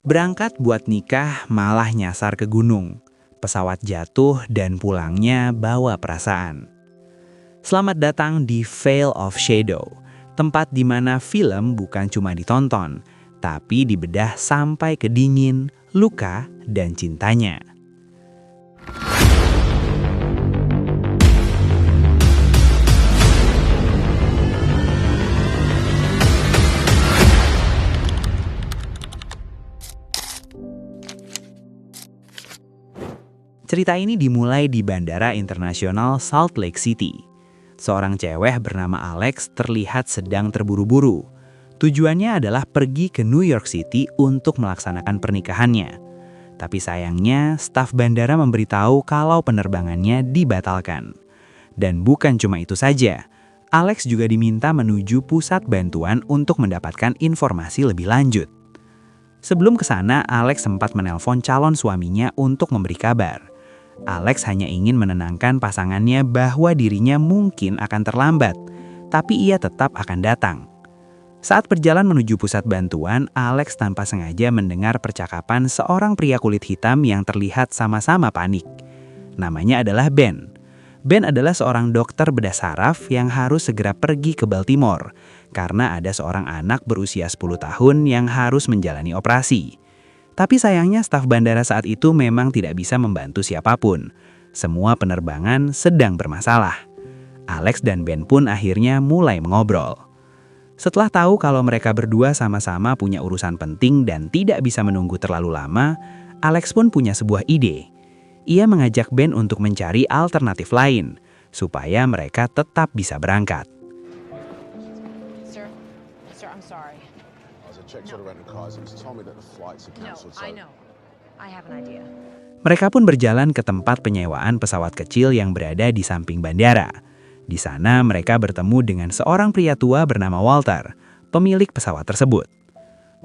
Berangkat buat nikah malah nyasar ke gunung. Pesawat jatuh dan pulangnya bawa perasaan. Selamat datang di Vale of Shadow, tempat di mana film bukan cuma ditonton, tapi dibedah sampai ke dingin, luka, dan cintanya. Cerita ini dimulai di Bandara Internasional Salt Lake City. Seorang cewek bernama Alex terlihat sedang terburu-buru. Tujuannya adalah pergi ke New York City untuk melaksanakan pernikahannya. Tapi sayangnya, staf bandara memberitahu kalau penerbangannya dibatalkan. Dan bukan cuma itu saja, Alex juga diminta menuju pusat bantuan untuk mendapatkan informasi lebih lanjut. Sebelum ke sana, Alex sempat menelpon calon suaminya untuk memberi kabar. Alex hanya ingin menenangkan pasangannya bahwa dirinya mungkin akan terlambat, tapi ia tetap akan datang. Saat berjalan menuju pusat bantuan, Alex tanpa sengaja mendengar percakapan seorang pria kulit hitam yang terlihat sama-sama panik. Namanya adalah Ben. Ben adalah seorang dokter bedah saraf yang harus segera pergi ke Baltimore karena ada seorang anak berusia 10 tahun yang harus menjalani operasi. Tapi sayangnya staf bandara saat itu memang tidak bisa membantu siapapun. Semua penerbangan sedang bermasalah. Alex dan Ben pun akhirnya mulai mengobrol. Setelah tahu kalau mereka berdua sama-sama punya urusan penting dan tidak bisa menunggu terlalu lama, Alex pun punya sebuah ide. Ia mengajak Ben untuk mencari alternatif lain, supaya mereka tetap bisa berangkat. Sir, I'm sorry. No, I know. I have an idea. Mereka pun berjalan ke tempat penyewaan pesawat kecil yang berada di samping bandara. Di sana mereka bertemu dengan seorang pria tua bernama Walter, pemilik pesawat tersebut.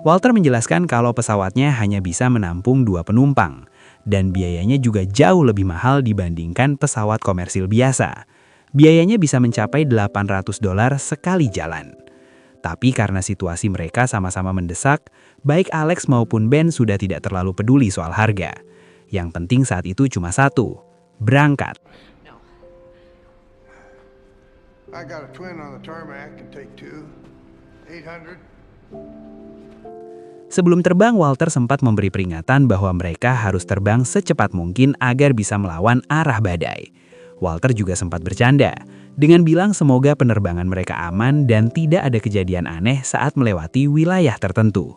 Walter menjelaskan kalau pesawatnya hanya bisa menampung 2 penumpang, dan biayanya juga jauh lebih mahal dibandingkan pesawat komersil biasa. Biayanya bisa mencapai $800 sekali jalan. Tapi karena situasi mereka sama-sama mendesak, baik Alex maupun Ben sudah tidak terlalu peduli soal harga. Yang penting saat itu cuma satu, berangkat. No. I got a twin on the tarmac, can take 2. 800. Sebelum terbang, Walter sempat memberi peringatan bahwa mereka harus terbang secepat mungkin agar bisa melawan arah badai. Walter juga sempat bercanda dengan bilang semoga penerbangan mereka aman dan tidak ada kejadian aneh saat melewati wilayah tertentu.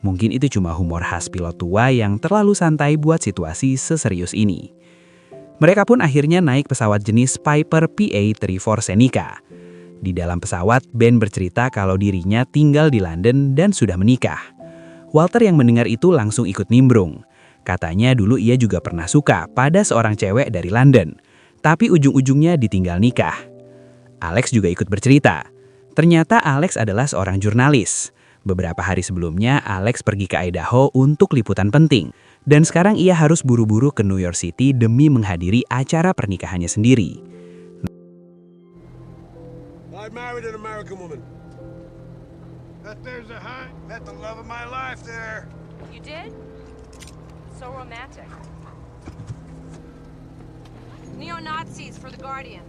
Mungkin itu cuma humor khas pilot tua yang terlalu santai buat situasi seserius ini. Mereka pun akhirnya naik pesawat jenis Piper PA-34 Seneca. Di dalam pesawat, Ben bercerita kalau dirinya tinggal di London dan sudah menikah. Walter yang mendengar itu langsung ikut nimbrung. Katanya dulu ia juga pernah suka pada seorang cewek dari London, tapi ujung-ujungnya ditinggal nikah. Alex juga ikut bercerita. Ternyata Alex adalah seorang jurnalis. Beberapa hari sebelumnya, Alex pergi ke Idaho untuk liputan penting. Dan sekarang ia harus buru-buru ke New York City demi menghadiri acara pernikahannya sendiri. I married an American woman. That there's a high. Met the love of my life there. You did? So romantic. Neo-Nazis for the Guardian.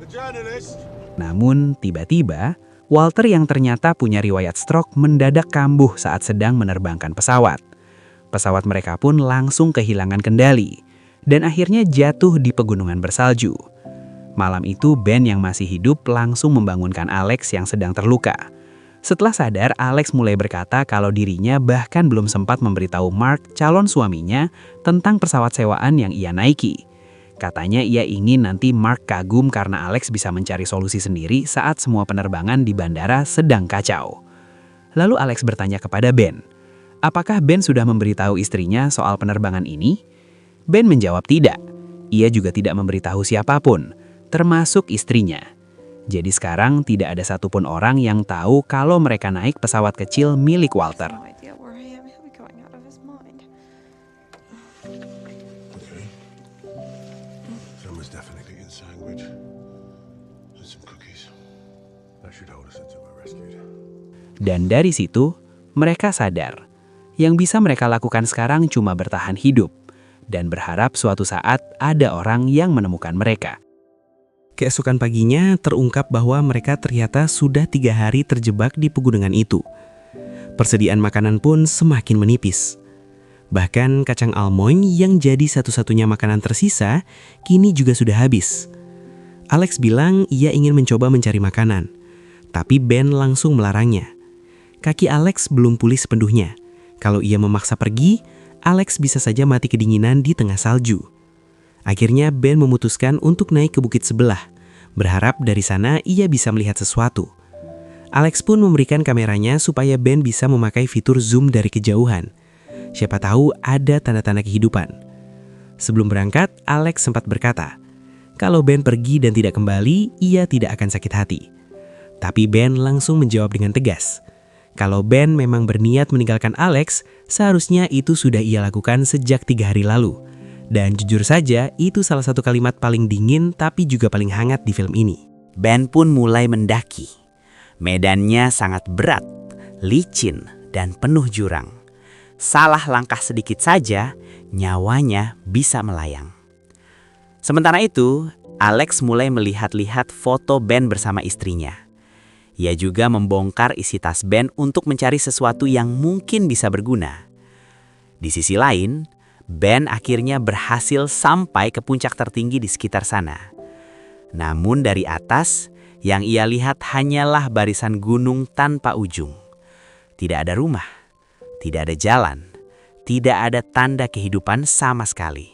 The journalist. Namun, tiba-tiba, Walter yang ternyata punya riwayat stroke mendadak kambuh saat sedang menerbangkan pesawat. Pesawat mereka pun langsung kehilangan kendali, dan akhirnya jatuh di pegunungan bersalju. Malam itu, Ben yang masih hidup langsung membangunkan Alex yang sedang terluka. Setelah sadar, Alex mulai berkata kalau dirinya bahkan belum sempat memberitahu Mark, calon suaminya, tentang pesawat sewaan yang ia naiki. Katanya ia ingin nanti Mark kagum karena Alex bisa mencari solusi sendiri saat semua penerbangan di bandara sedang kacau. Lalu Alex bertanya kepada Ben, apakah Ben sudah memberitahu istrinya soal penerbangan ini? Ben menjawab tidak. Ia juga tidak memberitahu siapapun, termasuk istrinya. Jadi sekarang tidak ada satupun orang yang tahu kalau mereka naik pesawat kecil milik Walter. Dan dari situ, Mereka sadar, yang bisa mereka lakukan sekarang cuma bertahan hidup, dan berharap suatu saat ada orang yang menemukan mereka. Keesokan paginya terungkap bahwa mereka ternyata sudah 3 hari terjebak di pegunungan itu. Persediaan makanan pun semakin menipis. Bahkan kacang almond yang jadi satu-satunya makanan tersisa, kini juga sudah habis. Alex bilang ia ingin mencoba mencari makanan, tapi Ben langsung melarangnya. Kaki Alex belum pulih sepenuhnya. Kalau ia memaksa pergi, Alex bisa saja mati kedinginan di tengah salju. Akhirnya Ben memutuskan untuk naik ke bukit sebelah, berharap dari sana ia bisa melihat sesuatu. Alex pun memberikan kameranya supaya Ben bisa memakai fitur zoom dari kejauhan. Siapa tahu ada tanda-tanda kehidupan. Sebelum berangkat, Alex sempat berkata, kalau Ben pergi dan tidak kembali, ia tidak akan sakit hati. Tapi Ben langsung menjawab dengan tegas. Kalau Ben memang berniat meninggalkan Alex, seharusnya itu sudah ia lakukan sejak 3 hari lalu. Dan jujur saja, itu salah satu kalimat paling dingin tapi juga paling hangat di film ini. Ben pun mulai mendaki. Medannya sangat berat, licin, dan penuh jurang. Salah langkah sedikit saja, nyawanya bisa melayang. Sementara itu, Alex mulai melihat-lihat foto Ben bersama istrinya. Ia juga membongkar isi tas Ben untuk mencari sesuatu yang mungkin bisa berguna. Di sisi lain, Ben akhirnya berhasil sampai ke puncak tertinggi di sekitar sana. Namun dari atas, yang ia lihat hanyalah barisan gunung tanpa ujung. Tidak ada rumah, tidak ada jalan, tidak ada tanda kehidupan sama sekali.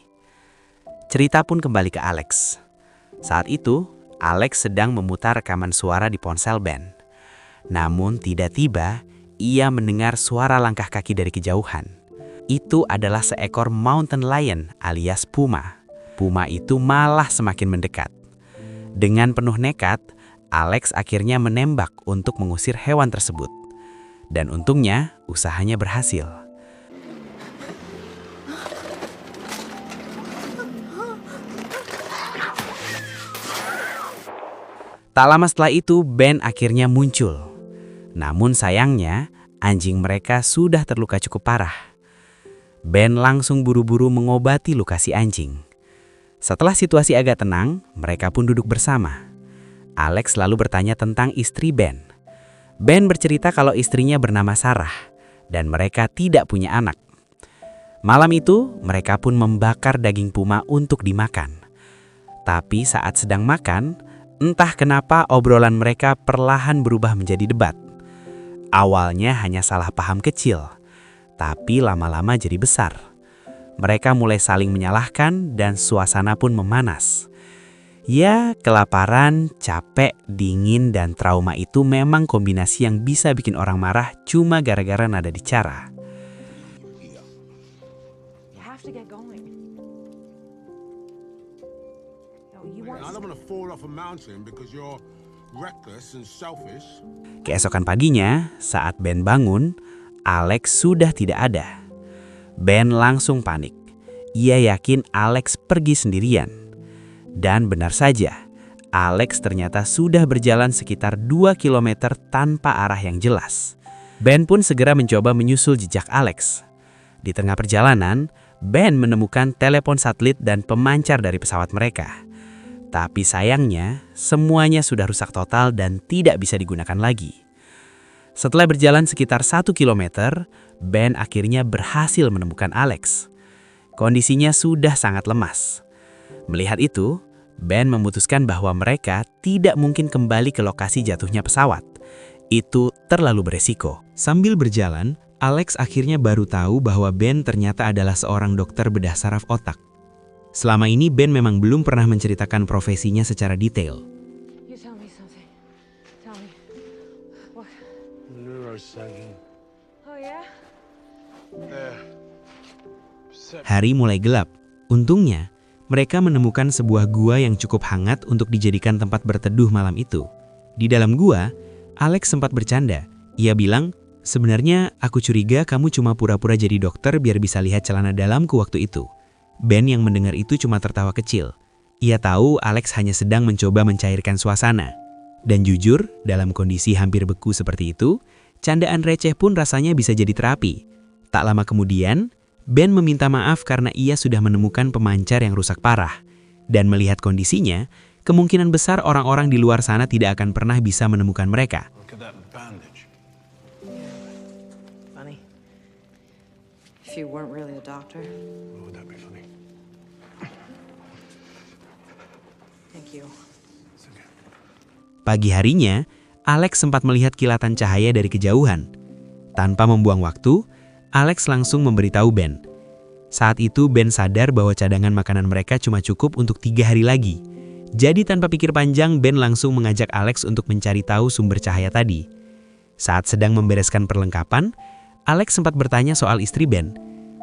Cerita pun kembali ke Alex. Saat itu, Alex sedang memutar rekaman suara di ponsel Ben. Namun tiba-tiba, ia mendengar suara langkah kaki dari kejauhan. Itu adalah seekor mountain lion alias puma. Puma itu malah semakin mendekat. Dengan penuh nekat, Alex akhirnya menembak untuk mengusir hewan tersebut. Dan untungnya, usahanya berhasil. Tak lama setelah itu, Ben akhirnya muncul. Namun sayangnya, anjing mereka sudah terluka cukup parah. Ben langsung buru-buru mengobati luka si anjing. Setelah situasi agak tenang, mereka pun duduk bersama. Alex lalu bertanya tentang istri Ben. Ben bercerita kalau istrinya bernama Sarah, dan mereka tidak punya anak. Malam itu, mereka pun membakar daging puma untuk dimakan. Tapi saat sedang makan, entah kenapa obrolan mereka perlahan berubah menjadi debat. Awalnya hanya salah paham kecil, tapi lama-lama jadi besar. Mereka mulai saling menyalahkan dan suasana pun memanas. Ya, kelaparan, capek, dingin, dan trauma itu memang kombinasi yang bisa bikin orang marah cuma gara-gara nada bicara. You have to get going. No, you want I don't want to fall off a mountain because you're reckless and selfish. Keesokan paginya, saat Ben bangun, Alex sudah tidak ada. Ben langsung panik. Ia yakin Alex pergi sendirian. Dan benar saja, Alex ternyata sudah berjalan sekitar 2 km tanpa arah yang jelas. Ben pun segera mencoba menyusul jejak Alex. Di tengah perjalanan, Ben menemukan telepon satelit dan pemancar dari pesawat mereka. Tapi sayangnya, semuanya sudah rusak total dan tidak bisa digunakan lagi. Setelah berjalan sekitar 1 km, Ben akhirnya berhasil menemukan Alex. Kondisinya sudah sangat lemas. Melihat itu, Ben memutuskan bahwa mereka tidak mungkin kembali ke lokasi jatuhnya pesawat. Itu terlalu beresiko. Sambil berjalan, Alex akhirnya baru tahu bahwa Ben ternyata adalah seorang dokter bedah saraf otak. Selama ini Ben memang belum pernah menceritakan profesinya secara detail. you tell me something? Tell me. What? Neurosurgeon. Oh yeah? There. Hari mulai gelap. Untungnya, mereka menemukan sebuah gua yang cukup hangat untuk dijadikan tempat berteduh malam itu. Di dalam gua, Alex sempat bercanda. Ia bilang, sebenarnya aku curiga kamu cuma pura-pura jadi dokter biar bisa lihat celana dalamku waktu itu. Ben yang mendengar itu cuma tertawa kecil. Ia tahu Alex hanya sedang mencoba mencairkan suasana. Dan jujur, dalam kondisi hampir beku seperti itu, Candaan receh pun rasanya bisa jadi terapi. Tak lama kemudian, Ben meminta maaf karena ia sudah menemukan pemancar yang rusak parah. Dan melihat kondisinya, kemungkinan besar orang-orang di luar sana tidak akan pernah bisa menemukan mereka. Look at that bandage. Funny. If you weren't really a doctor. Why would that be funny? Thank you. It's okay. Pagi harinya, Alex sempat melihat kilatan cahaya dari kejauhan. Tanpa membuang waktu, Alex langsung memberitahu Ben. Saat itu Ben sadar bahwa cadangan makanan mereka cuma cukup untuk 3 hari lagi. Jadi tanpa pikir panjang, Ben langsung mengajak Alex untuk mencari tahu sumber cahaya tadi. Saat sedang membereskan perlengkapan, Alex sempat bertanya soal istri Ben.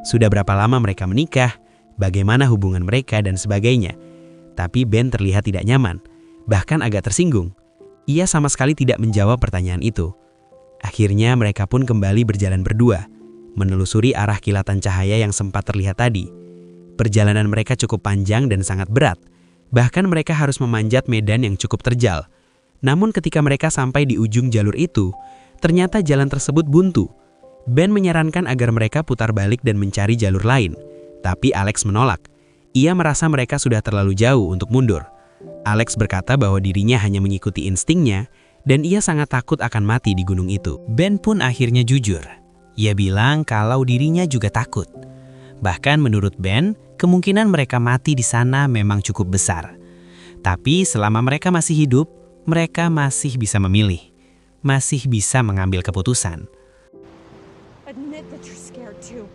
Sudah berapa lama mereka menikah, bagaimana hubungan mereka, dan sebagainya. Tapi Ben terlihat tidak nyaman, bahkan agak tersinggung. Ia sama sekali tidak menjawab pertanyaan itu. Akhirnya mereka pun kembali berjalan berdua, menelusuri arah kilatan cahaya yang sempat terlihat tadi. Perjalanan mereka cukup panjang dan sangat berat. Bahkan mereka harus memanjat medan yang cukup terjal. Namun ketika mereka sampai di ujung jalur itu, ternyata jalan tersebut buntu. Ben menyarankan agar mereka putar balik dan mencari jalur lain. Tapi Alex menolak. Ia merasa mereka sudah terlalu jauh untuk mundur. Alex berkata bahwa dirinya hanya mengikuti instingnya dan ia sangat takut akan mati di gunung itu. Ben pun akhirnya jujur. Ia bilang kalau dirinya juga takut. Bahkan menurut Ben, kemungkinan mereka mati di sana memang cukup besar. Tapi selama mereka masih hidup, mereka masih bisa memilih. Masih bisa mengambil keputusan. Admit that you're scared too.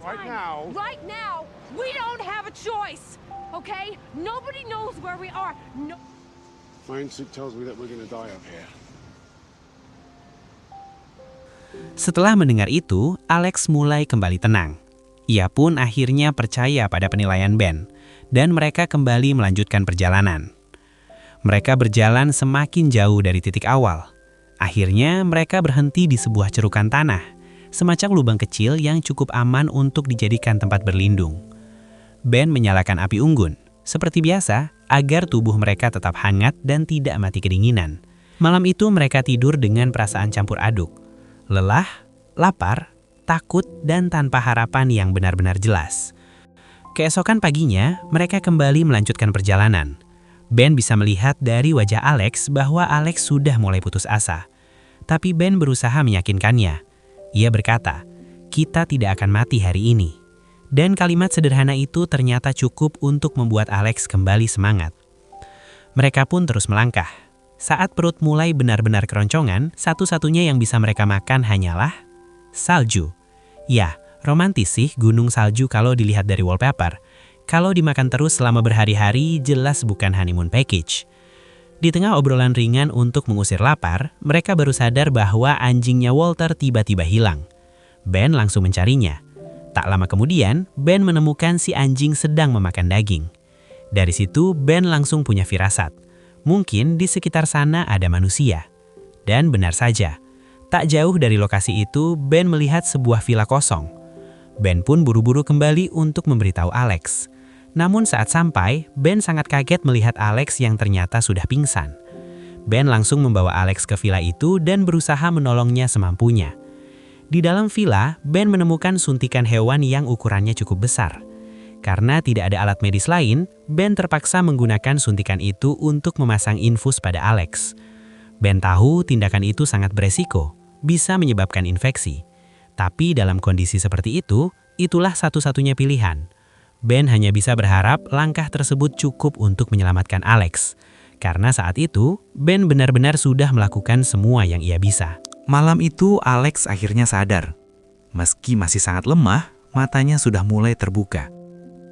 Right now. Right now, we don't have a choice. Okay? Nobody knows where we are. No. My instinct tells me that we're gonna die up here. Setelah mendengar itu, Alex mulai kembali tenang. Ia pun akhirnya percaya pada penilaian Ben, dan mereka kembali melanjutkan perjalanan. Mereka berjalan semakin jauh dari titik awal. Akhirnya mereka berhenti di sebuah cerukan tanah, semacam lubang kecil yang cukup aman untuk dijadikan tempat berlindung. Ben menyalakan api unggun, seperti biasa, agar tubuh mereka tetap hangat dan tidak mati kedinginan. Malam itu mereka tidur dengan perasaan campur aduk. Lelah, lapar, takut, dan tanpa harapan yang benar-benar jelas. Keesokan paginya, mereka kembali melanjutkan perjalanan. Ben bisa melihat dari wajah Alex bahwa Alex sudah mulai putus asa. Tapi Ben berusaha meyakinkannya. Ia berkata, "Kita tidak akan mati hari ini." Dan kalimat sederhana itu ternyata cukup untuk membuat Alex kembali semangat. Mereka pun terus melangkah. Saat perut mulai benar-benar keroncongan, satu-satunya yang bisa mereka makan hanyalah salju. Ya, romantis sih gunung salju kalau dilihat dari wallpaper. Kalau dimakan terus selama berhari-hari, jelas bukan honeymoon package. Di tengah obrolan ringan untuk mengusir lapar, mereka baru sadar bahwa anjingnya Walter tiba-tiba hilang. Ben langsung mencarinya. Tak lama kemudian, Ben menemukan si anjing sedang memakan daging. Dari situ, Ben langsung punya firasat. Mungkin di sekitar sana ada manusia. Dan benar saja, tak jauh dari lokasi itu, Ben melihat sebuah villa kosong. Ben pun buru-buru kembali untuk memberitahu Alex. Namun saat sampai, Ben sangat kaget melihat Alex yang ternyata sudah pingsan. Ben langsung membawa Alex ke villa itu dan berusaha menolongnya semampunya. Di dalam villa, Ben menemukan suntikan hewan yang ukurannya cukup besar. Karena tidak ada alat medis lain, Ben terpaksa menggunakan suntikan itu untuk memasang infus pada Alex. Ben tahu tindakan itu sangat beresiko, bisa menyebabkan infeksi. Tapi dalam kondisi seperti itu, itulah satu-satunya pilihan. Ben hanya bisa berharap langkah tersebut cukup untuk menyelamatkan Alex. Karena saat itu, Ben benar-benar sudah melakukan semua yang ia bisa. Malam itu Alex akhirnya sadar. Meski masih sangat lemah, matanya sudah mulai terbuka.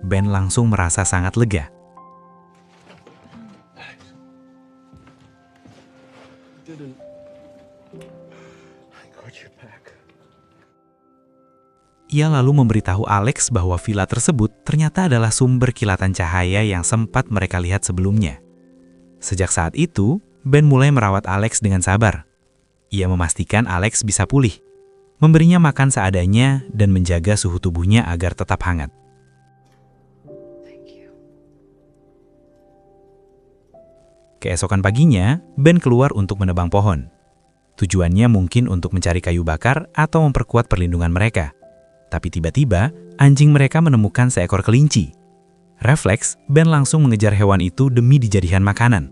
Ben langsung merasa sangat lega. Ia lalu memberitahu Alex bahwa villa tersebut ternyata adalah sumber kilatan cahaya yang sempat mereka lihat sebelumnya. Sejak saat itu, Ben mulai merawat Alex dengan sabar. Ia memastikan Alex bisa pulih, memberinya makan seadanya, dan menjaga suhu tubuhnya agar tetap hangat. Keesokan paginya, Ben keluar untuk menebang pohon. Tujuannya mungkin untuk mencari kayu bakar atau memperkuat perlindungan mereka. Tapi tiba-tiba, anjing mereka menemukan seekor kelinci. Refleks, Ben langsung mengejar hewan itu demi dijadikan makanan.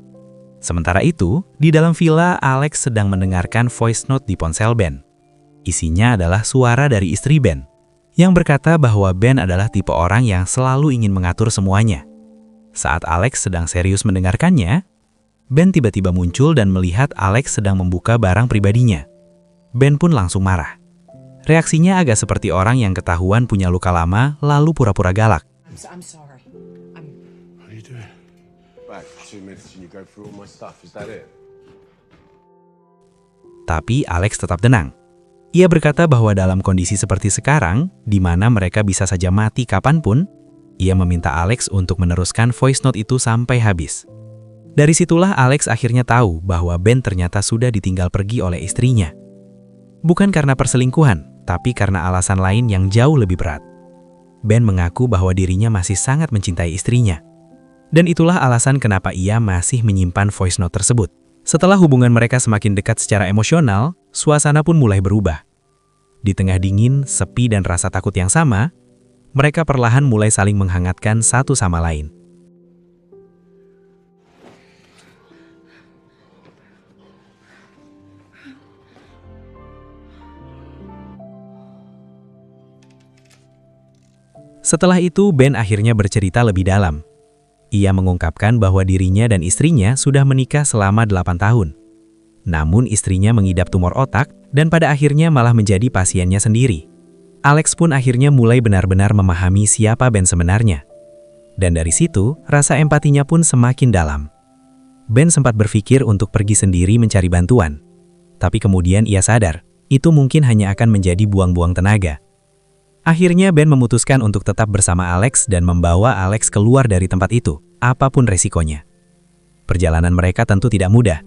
Sementara itu, di dalam villa, Alex sedang mendengarkan voice note di ponsel Ben. Isinya adalah suara dari istri Ben, yang berkata bahwa Ben adalah tipe orang yang selalu ingin mengatur semuanya. Saat Alex sedang serius mendengarkannya, Ben tiba-tiba muncul dan melihat Alex sedang membuka barang pribadinya. Ben pun langsung marah. Reaksinya agak seperti orang yang ketahuan punya luka lama lalu pura-pura galak. I'm sorry. What are you doing? Back 2 minutes and you go through all my stuff. Is that it? Tapi Alex tetap tenang. Ia berkata bahwa dalam kondisi seperti sekarang, di mana mereka bisa saja mati kapanpun, ia meminta Alex untuk meneruskan voice note itu sampai habis. Dari situlah Alex akhirnya tahu bahwa Ben ternyata sudah ditinggal pergi oleh istrinya. Bukan karena perselingkuhan, tapi karena alasan lain yang jauh lebih berat. Ben mengaku bahwa dirinya masih sangat mencintai istrinya. Dan itulah alasan kenapa ia masih menyimpan voice note tersebut. Setelah hubungan mereka semakin dekat secara emosional, suasana pun mulai berubah. Di tengah dingin, sepi dan rasa takut yang sama, mereka perlahan mulai saling menghangatkan satu sama lain. Setelah itu, Ben akhirnya bercerita lebih dalam. Ia mengungkapkan bahwa dirinya dan istrinya sudah menikah selama 8 tahun. Namun istrinya mengidap tumor otak dan pada akhirnya malah menjadi pasiennya sendiri. Alex pun akhirnya mulai benar-benar memahami siapa Ben sebenarnya. Dan dari situ, rasa empatinya pun semakin dalam. Ben sempat berpikir untuk pergi sendiri mencari bantuan. Tapi kemudian ia sadar, itu mungkin hanya akan menjadi buang-buang tenaga. Akhirnya Ben memutuskan untuk tetap bersama Alex dan membawa Alex keluar dari tempat itu, apapun resikonya. Perjalanan mereka tentu tidak mudah.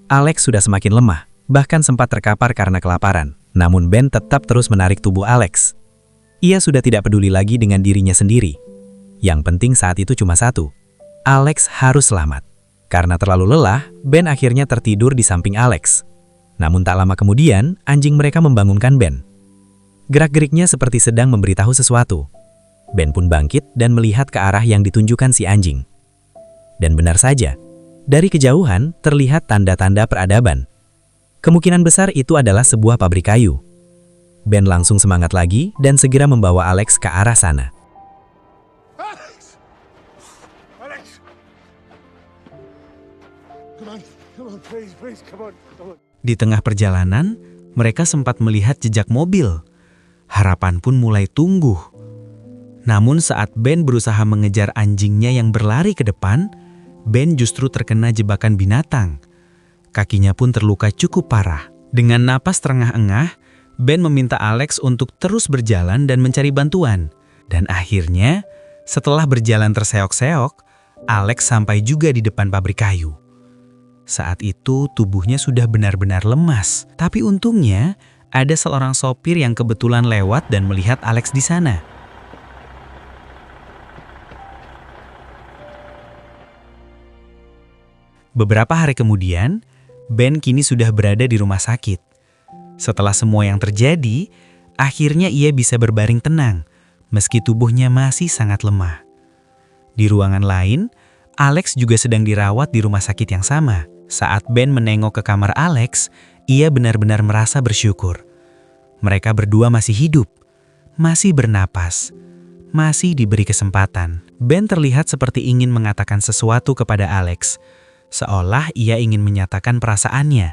Alex sudah semakin lemah, bahkan sempat terkapar karena kelaparan. Namun Ben tetap terus menarik tubuh Alex. Ia sudah tidak peduli lagi dengan dirinya sendiri. Yang penting saat itu cuma satu, Alex harus selamat. Karena terlalu lelah, Ben akhirnya tertidur di samping Alex. Namun tak lama kemudian, anjing mereka membangunkan Ben. Gerak-geriknya seperti sedang memberitahu sesuatu. Ben pun bangkit dan melihat ke arah yang ditunjukkan si anjing. Dan benar saja, dari kejauhan terlihat tanda-tanda peradaban. Kemungkinan besar itu adalah sebuah pabrik kayu. Ben langsung semangat lagi dan segera membawa Alex ke arah sana. Alex! Alex! Come on, please, come on. Di tengah perjalanan, mereka sempat melihat jejak mobil. Harapan pun mulai tumbuh. Namun saat Ben berusaha mengejar anjingnya yang berlari ke depan, Ben justru terkena jebakan binatang. Kakinya pun terluka cukup parah. Dengan napas terengah-engah, Ben meminta Alex untuk terus berjalan dan mencari bantuan. Dan akhirnya, setelah berjalan terseok-seok, Alex sampai juga di depan pabrik kayu. Saat itu tubuhnya sudah benar-benar lemas, tapi untungnya ada seorang sopir yang kebetulan lewat dan melihat Alex di sana. Beberapa hari kemudian, Ben kini sudah berada di rumah sakit. Setelah semua yang terjadi, akhirnya ia bisa berbaring tenang, meski tubuhnya masih sangat lemah. Di ruangan lain, Alex juga sedang dirawat di rumah sakit yang sama. Saat Ben menengok ke kamar Alex, ia benar-benar merasa bersyukur. Mereka berdua masih hidup, masih bernapas, masih diberi kesempatan. Ben terlihat seperti ingin mengatakan sesuatu kepada Alex, seolah ia ingin menyatakan perasaannya.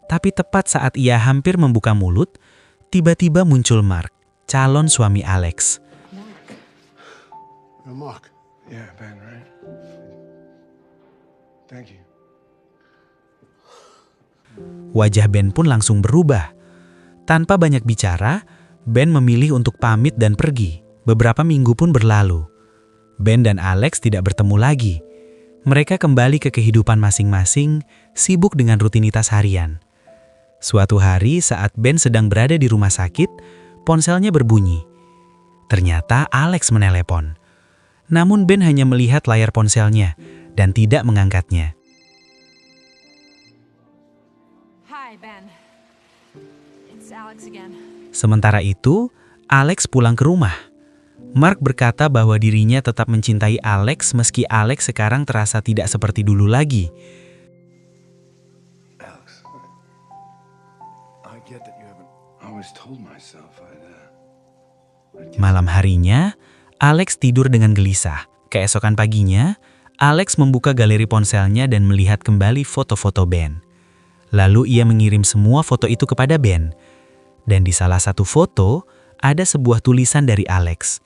Tapi tepat saat ia hampir membuka mulut, tiba-tiba muncul Mark, calon suami Alex. Mark. Yeah, Ben, right? Thank you. Wajah Ben pun langsung berubah. Tanpa banyak bicara, Ben memilih untuk pamit dan pergi. Beberapa minggu pun berlalu. Ben dan Alex tidak bertemu lagi. Mereka kembali ke kehidupan masing-masing, sibuk dengan rutinitas harian. Suatu hari saat Ben sedang berada di rumah sakit, ponselnya berbunyi. Ternyata Alex menelepon. Namun Ben hanya melihat layar ponselnya dan tidak mengangkatnya. Hi, Ben. Alex again. Sementara itu, Alex pulang ke rumah. Mark berkata bahwa dirinya tetap mencintai Alex meski Alex sekarang terasa tidak seperti dulu lagi. Alex, I get that you haven't always told myself Malam harinya, Alex tidur dengan gelisah. Keesokan paginya, Alex membuka galeri ponselnya dan melihat kembali foto-foto Ben. Lalu ia mengirim semua foto itu kepada Ben. Dan di salah satu foto, ada sebuah tulisan dari Alex.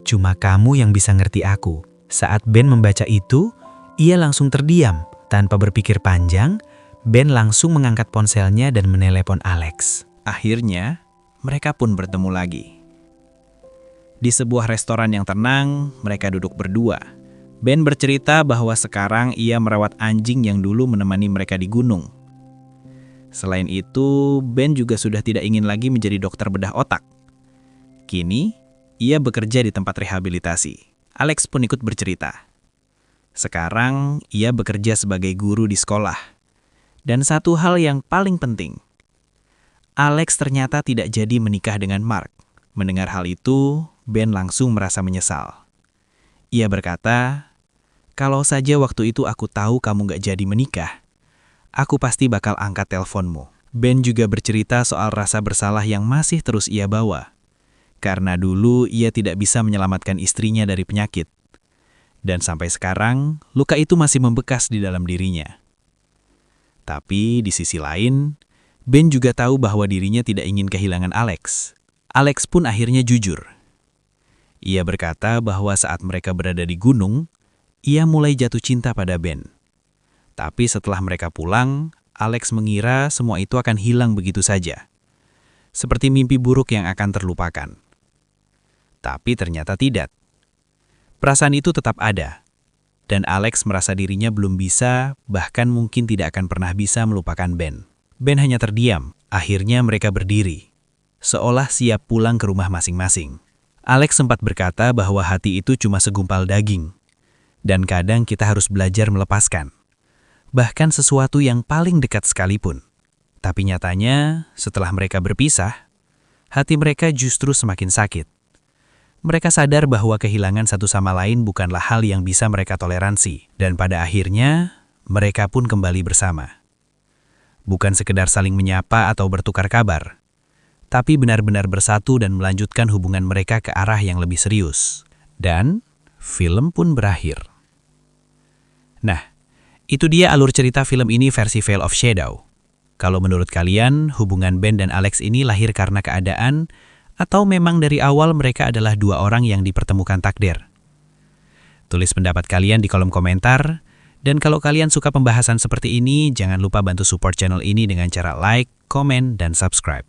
Cuma kamu yang bisa ngerti aku. Saat Ben membaca itu, ia langsung terdiam. Tanpa berpikir panjang, Ben langsung mengangkat ponselnya dan menelepon Alex. Akhirnya, mereka pun bertemu lagi. Di sebuah restoran yang tenang, mereka duduk berdua. Ben bercerita bahwa sekarang ia merawat anjing yang dulu menemani mereka di gunung. Selain itu, Ben juga sudah tidak ingin lagi menjadi dokter bedah otak. Kini, ia bekerja di tempat rehabilitasi. Alex pun ikut bercerita. Sekarang, ia bekerja sebagai guru di sekolah. Dan satu hal yang paling penting, Alex ternyata tidak jadi menikah dengan Mark. Mendengar hal itu, Ben langsung merasa menyesal. Ia berkata, "Kalau saja waktu itu aku tahu kamu gak jadi menikah, aku pasti bakal angkat teleponmu." Ben juga bercerita soal rasa bersalah yang masih terus ia bawa. Karena dulu ia tidak bisa menyelamatkan istrinya dari penyakit. Dan sampai sekarang, luka itu masih membekas di dalam dirinya. Tapi di sisi lain, Ben juga tahu bahwa dirinya tidak ingin kehilangan Alex. Alex pun akhirnya jujur. Ia berkata bahwa saat mereka berada di gunung, ia mulai jatuh cinta pada Ben. Tapi setelah mereka pulang, Alex mengira semua itu akan hilang begitu saja. Seperti mimpi buruk yang akan terlupakan. Tapi ternyata tidak. Perasaan itu tetap ada. Dan Alex merasa dirinya belum bisa, bahkan mungkin tidak akan pernah bisa melupakan Ben. Ben hanya terdiam. Akhirnya mereka berdiri, seolah siap pulang ke rumah masing-masing. Alex sempat berkata bahwa hati itu cuma segumpal daging. Dan kadang kita harus belajar melepaskan. Bahkan sesuatu yang paling dekat sekalipun. Tapi nyatanya, setelah mereka berpisah, hati mereka justru semakin sakit. Mereka sadar bahwa kehilangan satu sama lain bukanlah hal yang bisa mereka toleransi. Dan pada akhirnya, mereka pun kembali bersama. Bukan sekedar saling menyapa atau bertukar kabar, tapi benar-benar bersatu dan melanjutkan hubungan mereka ke arah yang lebih serius. Dan film pun berakhir. Nah, itu dia alur cerita film ini versi Veil of Shadow. Kalau menurut kalian, hubungan Ben dan Alex ini lahir karena keadaan, atau memang dari awal mereka adalah dua orang yang dipertemukan takdir? Tulis pendapat kalian di kolom komentar. Dan kalau kalian suka pembahasan seperti ini, jangan lupa bantu support channel ini dengan cara like, komen, dan subscribe.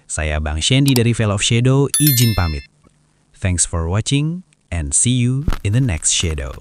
Saya Bang Shandy dari Veil of Shadow, izin pamit. Thanks for watching, and see you in the next shadow.